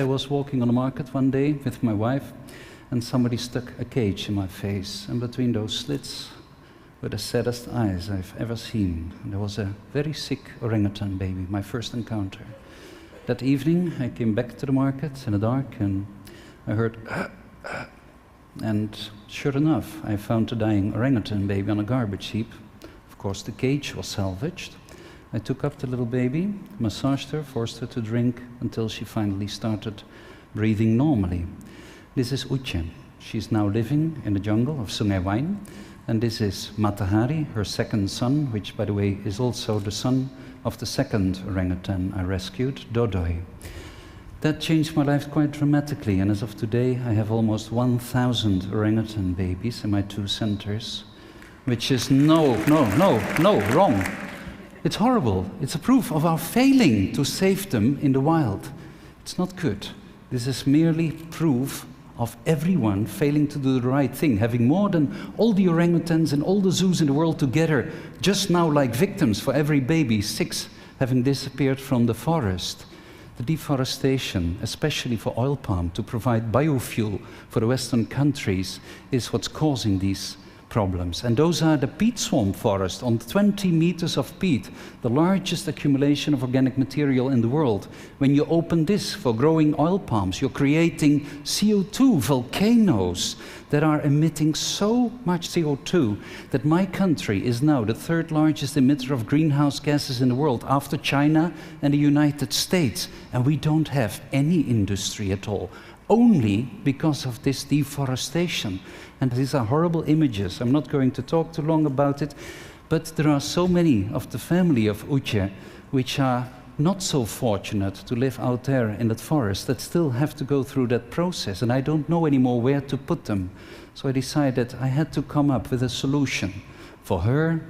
I was walking on the market one day with my wife, and somebody stuck a cage in my face, and between those slits were the saddest eyes I've ever seen. There was a very sick orangutan baby, my first encounter. That evening, I came back to the market in the dark, and I heard, and sure enough, I found a dying orangutan baby on a garbage heap. Of course, the cage was salvaged. I took up the little baby, massaged her, forced her to drink until she finally started breathing normally. This is Uche. She's now living in the jungle of Sungai Wain. And this is Matahari, her second son, which, by the way, is also the son of the second orangutan I rescued, Dodoi. That changed my life quite dramatically, and as of today, I have almost 1,000 orangutan babies in my 2 centers, which is wrong. It's horrible. It's a proof of our failing to save them in the wild. It's not good. This is merely proof of everyone failing to do the right thing, having more than all the orangutans and all the zoos in the world together, just now like victims for every baby, 6 having disappeared from the forest. The deforestation, especially for oil palm, to provide biofuel for the Western countries, is what's causing these problems. And those are the peat swamp forest on 20 meters of peat, the largest accumulation of organic material in the world. When you open this for growing oil palms, you're creating CO2 volcanoes that are emitting so much CO2 that my country is now the 3rd largest emitter of greenhouse gases in the world after China and the United States. And we don't have any industry at all, only because of this deforestation. And these are horrible images. I'm not going to talk too long about it, but there are so many of the family of Uche which are not so fortunate to live out there in that forest that still have to go through that process, and I don't know anymore where to put them. So I decided I had to come up with a solution for her,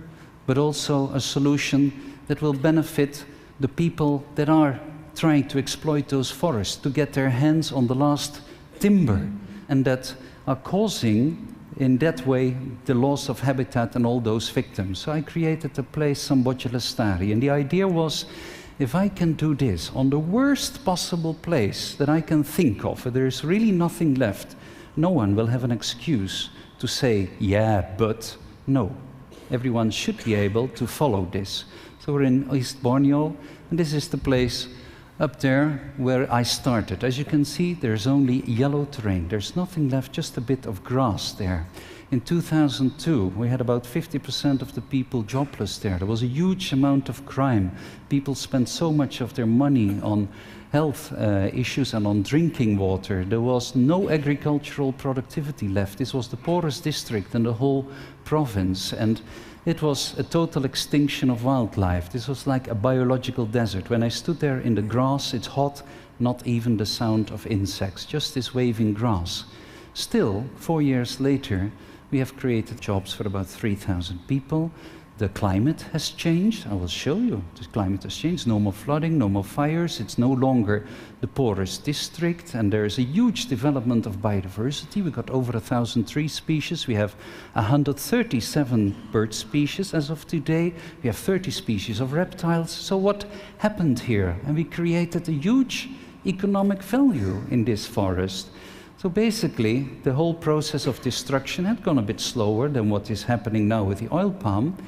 but also a solution that will benefit the people that are trying to exploit those forests to get their hands on the last timber, and that are causing, in that way, the loss of habitat and all those victims. So I created a place, Sambojilestari, and the idea was, if I can do this on the worst possible place that I can think of, where there's really nothing left, no one will have an excuse to say, yeah, but no. Everyone should be able to follow this. So we're in East Borneo, and this is the place up there where I started. As you can see, there's only yellow terrain. There's nothing left, just a bit of grass there. In 2002, we had about 50% of the people jobless there. There was a huge amount of crime. People spent so much of their money on health issues and on drinking water. There was no agricultural productivity left. This was the poorest district in the whole province, and it was a total extinction of wildlife. This was like a biological desert. When I stood there in the grass, it's hot, not even the sound of insects, just this waving grass. Still, 4 years later, we have created jobs for about 3,000 people. The climate has changed. I will show you. The climate has changed. No more flooding, no more fires. It's no longer the poorest district, and there is a huge development of biodiversity. We got over 1,000 tree species. We have 137 bird species as of today. We have 30 species of reptiles. So what happened here? And we created a huge economic value in this forest. So basically, the whole process of destruction had gone a bit slower than what is happening now with the oil palm,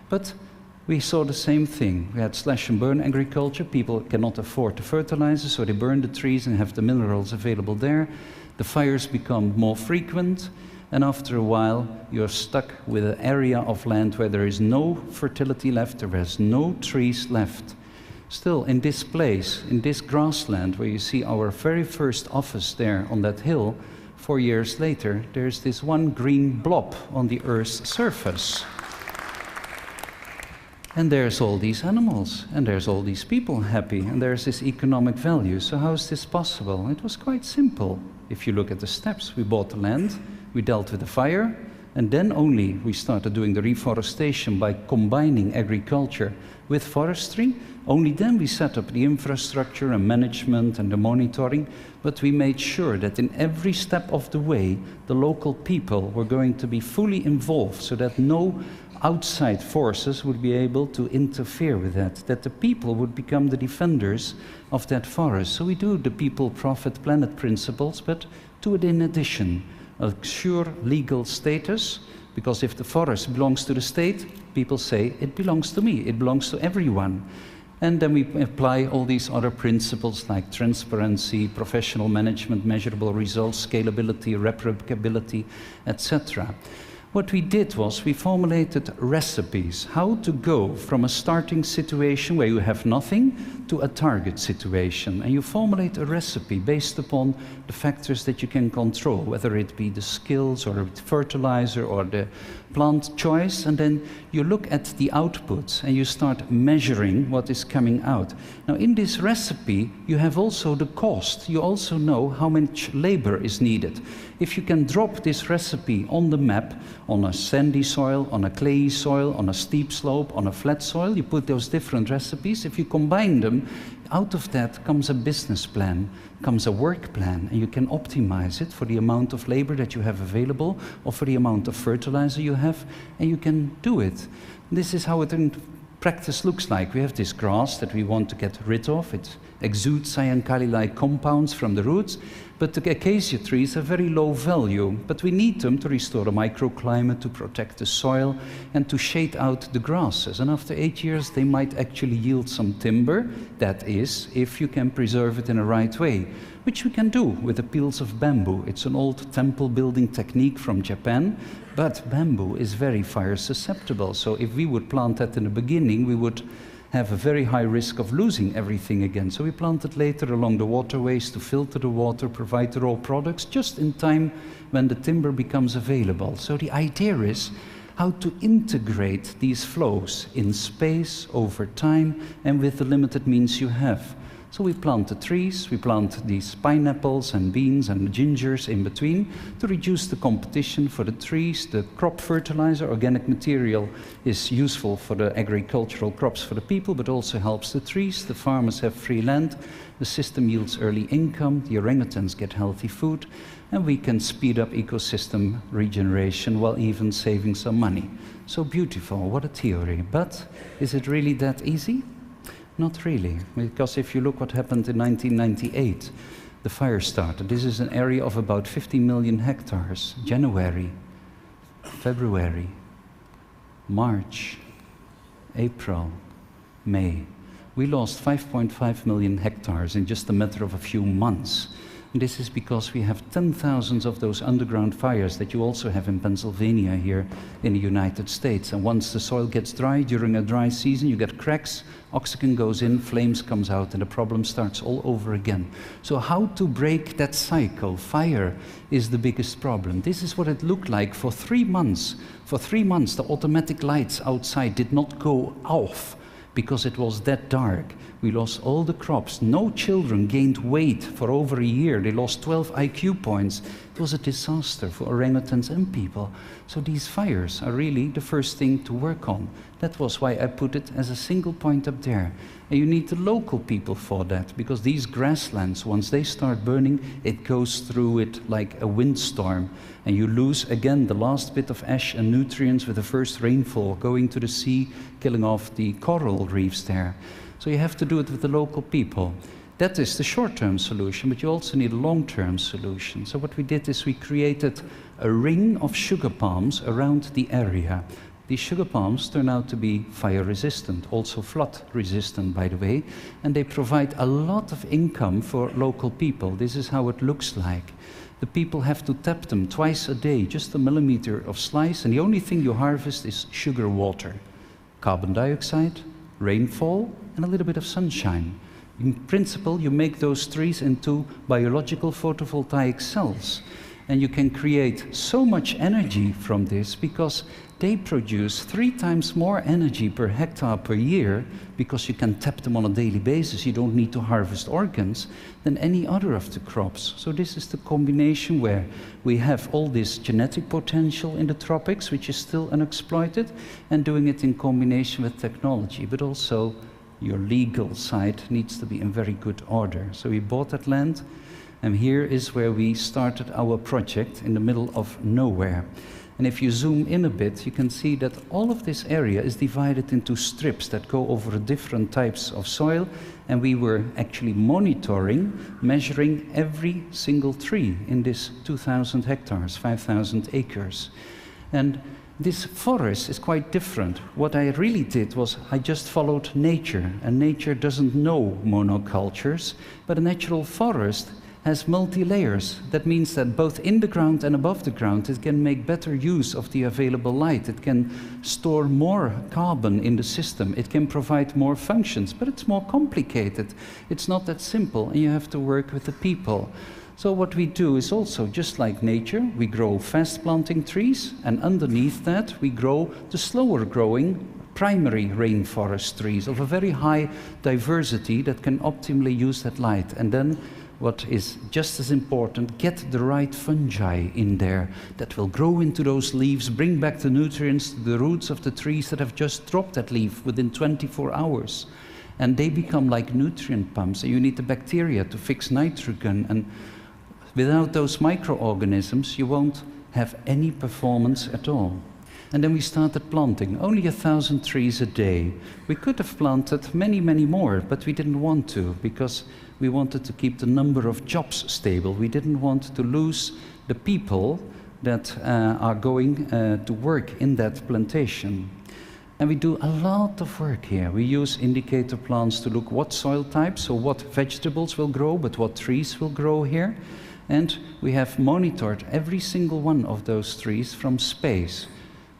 but we saw the same thing. We had slash and burn agriculture. People cannot afford the fertilizer, so they burn the trees and have the minerals available there. The fires become more frequent, and after a while, you're stuck with an area of land where there is no fertility left, there is no trees left. Still, in this place, in this grassland, where you see our very first office there on that hill, 4 years later, there's this one green blob on the Earth's surface. And there's all these animals, and there's all these people happy, and there's this economic value. So how is this possible? It was quite simple. If you look at the steps, we bought the land, we dealt with the fire, and then only we started doing the reforestation by combining agriculture with forestry. Only then we set up the infrastructure and management and the monitoring, but we made sure that in every step of the way, the local people were going to be fully involved so that no outside forces would be able to interfere with that the people would become the defenders of that forest. So we do the people, profit, planet principles, but do it in addition. Assure legal status, because if the forest belongs to the state, people say, it belongs to me, it belongs to everyone. And then we apply all these other principles like transparency, professional management, measurable results, scalability, replicability, etc. What we did was we formulated recipes, how to go from a starting situation where you have nothing to a target situation. And you formulate a recipe based upon the factors that you can control, whether it be the skills or the fertilizer or the plant choice, and then you look at the outputs and you start measuring what is coming out. Now in this recipe you have also the cost. You also know how much labor is needed. If you can drop this recipe on the map, on a sandy soil, on a clayey soil, on a steep slope, on a flat soil, you put those different recipes. If you combine them, out of that comes a business plan, comes a work plan, and you can optimize it for the amount of labor that you have available or for the amount of fertilizer you have, and you can do it. This is how it in practice looks like. We have this grass that we want to get rid of. It exudes cyankali-like compounds from the roots, but the acacia trees have very low value, but we need them to restore the microclimate, to protect the soil, and to shade out the grasses. And after 8 years, they might actually yield some timber. That is, if you can preserve it in a right way, which we can do with the peels of bamboo. It's an old temple building technique from Japan, but bamboo is very fire susceptible. So if we would plant that in the beginning, we would have a very high risk of losing everything again. So we plant it later along the waterways to filter the water, provide the raw products, just in time when the timber becomes available. So the idea is how to integrate these flows in space, over time, and with the limited means you have. So we plant the trees, we plant these pineapples and beans and gingers in between to reduce the competition for the trees. The crop fertilizer, organic material, is useful for the agricultural crops for the people, but also helps the trees. The farmers have free land, the system yields early income, the orangutans get healthy food, and we can speed up ecosystem regeneration while even saving some money. So beautiful, what a theory. But is it really that easy? Not really, because if you look what happened in 1998, the fire started. This is an area of about 50 million hectares. January, February, March, April, May. We lost 5.5 million hectares in just a matter of a few months. And this is because we have 10,000 of those underground fires that you also have in Pennsylvania here in the United States. And once the soil gets dry, during a dry season, you get cracks, oxygen goes in, flames comes out, and the problem starts all over again. So how to break that cycle? Fire is the biggest problem. This is what it looked like for 3 months. For 3 months, the automatic lights outside did not go off because it was that dark. We lost all the crops. No children gained weight for over a year. They lost 12 IQ points. It was a disaster for orangutans and people. So these fires are really the first thing to work on. That was why I put it as a single point up there. And you need the local people for that, because these grasslands, once they start burning, it goes through it like a windstorm. And you lose, again, the last bit of ash and nutrients with the first rainfall, going to the sea, killing off the coral reefs there. So you have to do it with the local people. That is the short-term solution, but you also need a long-term solution. So what we did is we created a ring of sugar palms around the area. These sugar palms turn out to be fire-resistant, also flood-resistant, by the way, and they provide a lot of income for local people. This is how it looks like. The people have to tap them twice a day, just a millimeter of slice, and the only thing you harvest is sugar water, carbon dioxide, rainfall, and a little bit of sunshine. In principle, you make those trees into biological photovoltaic cells, and you can create so much energy from this because they produce 3 times more energy per hectare per year, because you can tap them on a daily basis. You don't need to harvest organs than any other of the crops. So this is the combination where we have all this genetic potential in the tropics, which is still unexploited, and doing it in combination with technology. But also your legal side needs to be in very good order. So we bought that land, and here is where we started our project in the middle of nowhere. And if you zoom in a bit, you can see that all of this area is divided into strips that go over different types of soil. And we were actually monitoring, measuring every single tree in this 2,000 hectares, 5,000 acres. And this forest is quite different. What I really did was I just followed nature, and nature doesn't know monocultures, but a natural forest has multi-layers. That means that both in the ground and above the ground, it can make better use of the available light. It can store more carbon in the system. It can provide more functions, but it's more complicated. It's not that simple, and you have to work with the people. So what we do is also, just like nature, we grow fast-planting trees, and underneath that we grow the slower-growing primary rainforest trees of a very high diversity that can optimally use that light. And then what is just as important, get the right fungi in there that will grow into those leaves, bring back the nutrients to the roots of the trees that have just dropped that leaf within 24 hours. And they become like nutrient pumps. And you need the bacteria to fix nitrogen. And without those microorganisms, you won't have any performance at all. And then we started planting, only 1,000 trees a day. We could have planted many, many more, but we didn't want to, because we wanted to keep the number of jobs stable. We didn't want to lose the people that are going to work in that plantation. And we do a lot of work here. We use indicator plants to look what soil types, so what vegetables will grow, but what trees will grow here. And we have monitored every single one of those trees from space.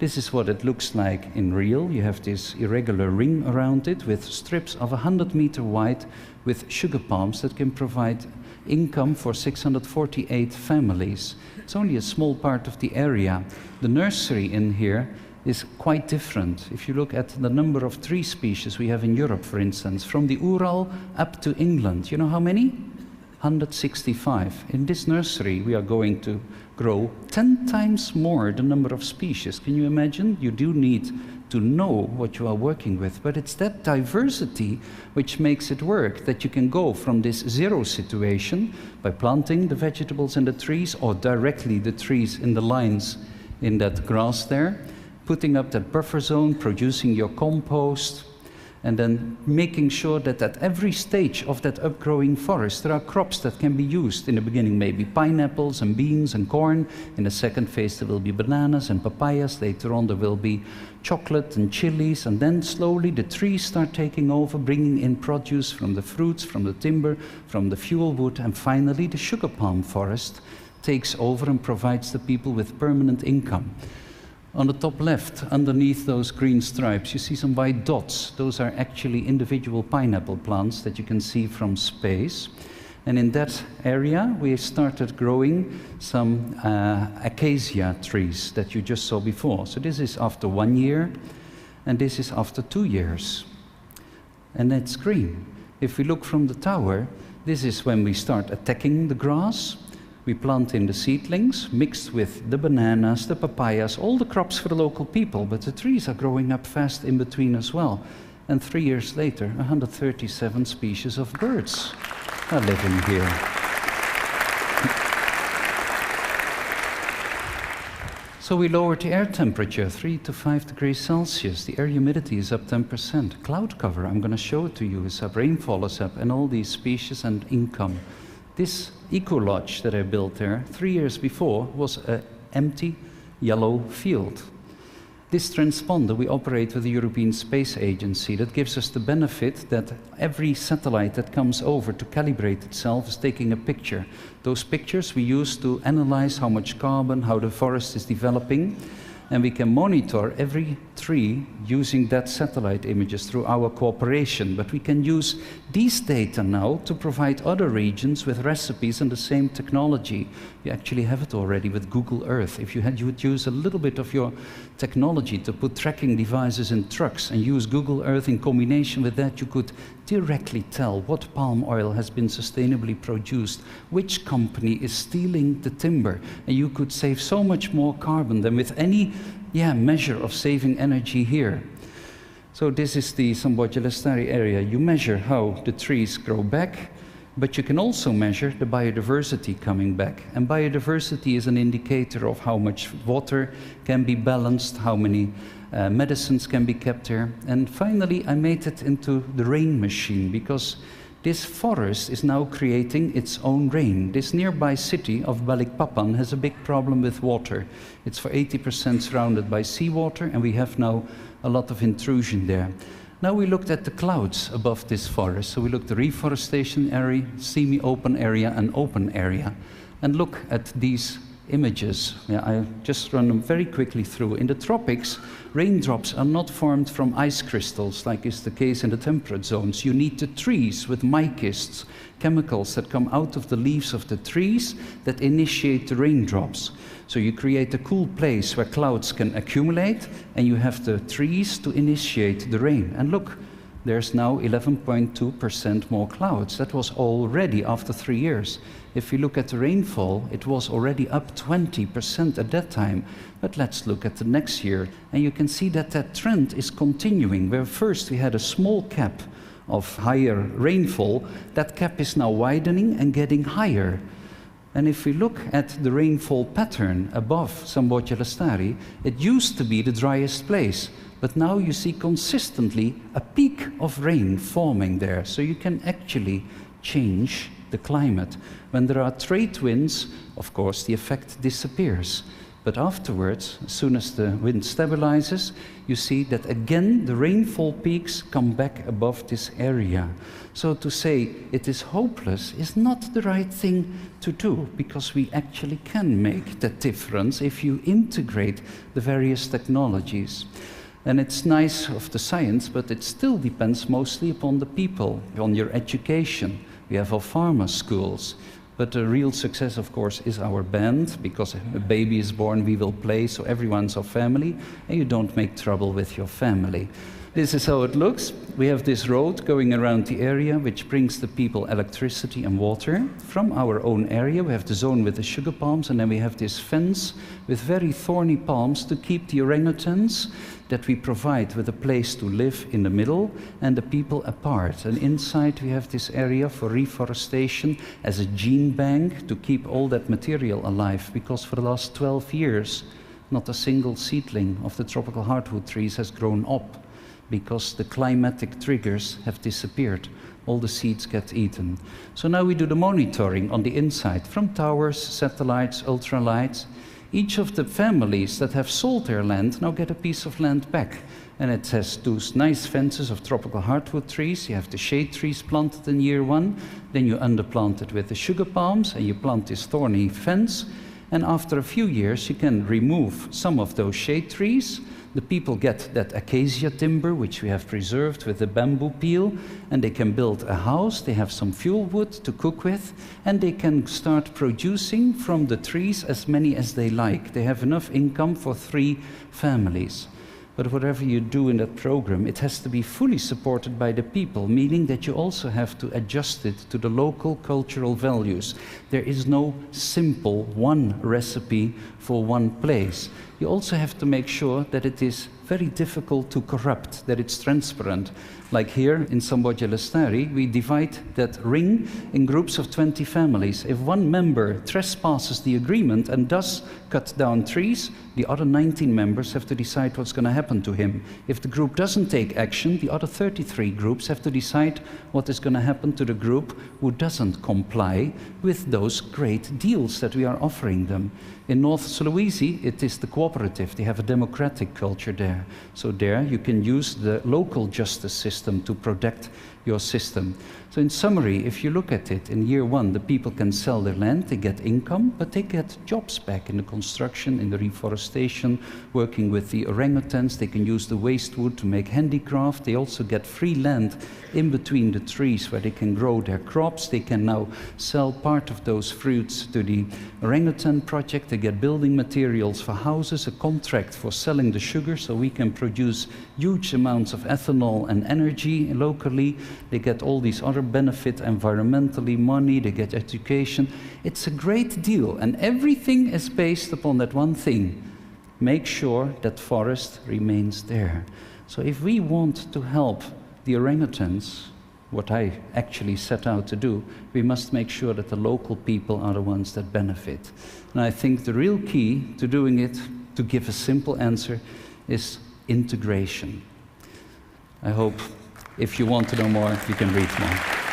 This is what it looks like in real. You have this irregular ring around it with strips of 100 meters wide with sugar palms that can provide income for 648 families. It's only a small part of the area. The nursery in here is quite different. If you look at the number of tree species we have in Europe, for instance, from the Ural up to England, you know how many? 165. In this nursery, we are going to grow 10 times more the number of species. Can you imagine? You do need to know what you are working with, but it's that diversity which makes it work, that you can go from this zero situation by planting the vegetables and the trees, or directly the trees in the lines in that grass there, putting up that buffer zone, producing your compost, and then making sure that at every stage of that upgrowing forest, there are crops that can be used. In the beginning, maybe pineapples and beans and corn. In the second phase, there will be bananas and papayas. Later on, there will be chocolate and chilies. And then slowly, the trees start taking over, bringing in produce from the fruits, from the timber, from the fuel wood. And finally, the sugar palm forest takes over and provides the people with permanent income. On the top left, underneath those green stripes, you see some white dots. Those are actually individual pineapple plants that you can see from space. And in that area, we started growing some acacia trees that you just saw before. So this is after 1 year, and this is after 2 years. And it's green. If we look from the tower, this is when we start attacking the grass. We plant in the seedlings, mixed with the bananas, the papayas, all the crops for the local people, but the trees are growing up fast in between as well. And 3 years later, 137 species of birds are living here. So we lowered the air temperature 3 to 5 degrees Celsius. The air humidity is up 10%. Cloud cover, I'm going to show it to you, is up, rainfall is up, and all these species and income. This eco-lodge that I built there 3 years before was an empty yellow field. This transponder we operate with the European Space Agency. That gives us the benefit that every satellite that comes over to calibrate itself is taking a picture. Those pictures we use to analyze how much carbon, how the forest is developing, and we can monitor every tree using that satellite images through our cooperation. But we can use these data now to provide other regions with recipes and the same technology. You actually have it already with Google Earth. If you would use a little bit of your technology to put tracking devices in trucks and use Google Earth in combination with that, you could directly tell what palm oil has been sustainably produced, which company is stealing the timber, and you could save so much more carbon than with any measure of saving energy here. So this is the Samboja Lestari area. You measure how the trees grow back, But you can also measure the biodiversity coming back. And biodiversity is an indicator of how much water can be balanced, how many medicines can be kept there. And finally, I made it into the rain machine, because this forest is now creating its own rain. This nearby city of Balikpapan has a big problem with water. It's for 80% surrounded by seawater, and we have now a lot of intrusion there. Now we looked at the clouds above this forest. So we looked at the reforestation area, semi-open area, and open area. And look at these images. Yeah, I just run them very quickly through. In the tropics, raindrops are not formed from ice crystals, like is the case in the temperate zones. You need the trees with mycists, chemicals that come out of the leaves of the trees that initiate the raindrops. So you create a cool place where clouds can accumulate, and you have the trees to initiate the rain. And look, there's now 11.2% more clouds. That was already after 3 years. If you look at the rainfall, it was already up 20% at that time. But let's look at the next year. And you can see that that trend is continuing, where first we had a small cap of higher rainfall. That cap is now widening and getting higher. And if we look at the rainfall pattern above Samboja Lestari, it used to be the driest place. But now you see consistently a peak of rain forming there. So you can actually change the climate. When there are trade winds, of course, the effect disappears. But afterwards, as soon as the wind stabilizes, you see that again the rainfall peaks come back above this area. So to say it is hopeless is not the right thing to do, because we actually can make that difference if you integrate the various technologies. And it's nice of the science, but it still depends mostly upon the people, on your education. We have our farmer schools. But the real success, of course, is our band, because a baby is born, we will play, so everyone's our family, and you don't make trouble with your family. This is how it looks. We have this road going around the area, which brings the people electricity and water. From our own area, we have the zone with the sugar palms, and then we have this fence with very thorny palms to keep the orangutans that we provide with a place to live in the middle and the people apart. And inside we have this area for reforestation as a gene bank to keep all that material alive, because for the last 12 years, not a single seedling of the tropical hardwood trees has grown up, because the climatic triggers have disappeared. All the seeds get eaten. So now we do the monitoring on the inside, from towers, satellites, ultralights. Each of the families that have sold their land now get a piece of land back. And it has those nice fences of tropical hardwood trees. You have the shade trees planted in year one. Then you underplant it with the sugar palms, and you plant this thorny fence. And after a few years, you can remove some of those shade trees. The people get that acacia timber, which we have preserved with the bamboo peel, and they can build a house. They have some fuel wood to cook with, and they can start producing from the trees as many as they like. They have enough income for 3 families. But whatever you do in that program, it has to be fully supported by the people, meaning that you also have to adjust it to the local cultural values. There is no simple one recipe for one place. You also have to make sure that it is very difficult to corrupt, that it's transparent. Like here in Samboja Lestari, we divide that ring in groups of 20 families. If one member trespasses the agreement and does cut down trees, the other 19 members have to decide what's going to happen to him. If the group doesn't take action, the other 33 groups have to decide what is going to happen to the group who doesn't comply with those great deals that we are offering them. In North Sulawesi, it is the cooperative. They have a democratic culture there. So there you can use the local justice system to protect your system. So in summary, if you look at it, in year one, the people can sell their land, they get income, but they get jobs back in the construction, in the reforestation, working with the orangutans. They can use the waste wood to make handicraft. They also get free land in between the trees where they can grow their crops. They can now sell part of those fruits to the orangutan project. They get building materials for houses, a contract for selling the sugar, so we can produce huge amounts of ethanol and energy locally. They get all these other benefits, environmentally, money, they get education. It's a great deal, and everything is based upon that one thing: make sure that forest remains there. So if we want to help the orangutans, what I actually set out to do, we must make sure that the local people are the ones that benefit. And I think the real key to doing it, to give a simple answer, is integration. I hope if you want to know more, you can read more.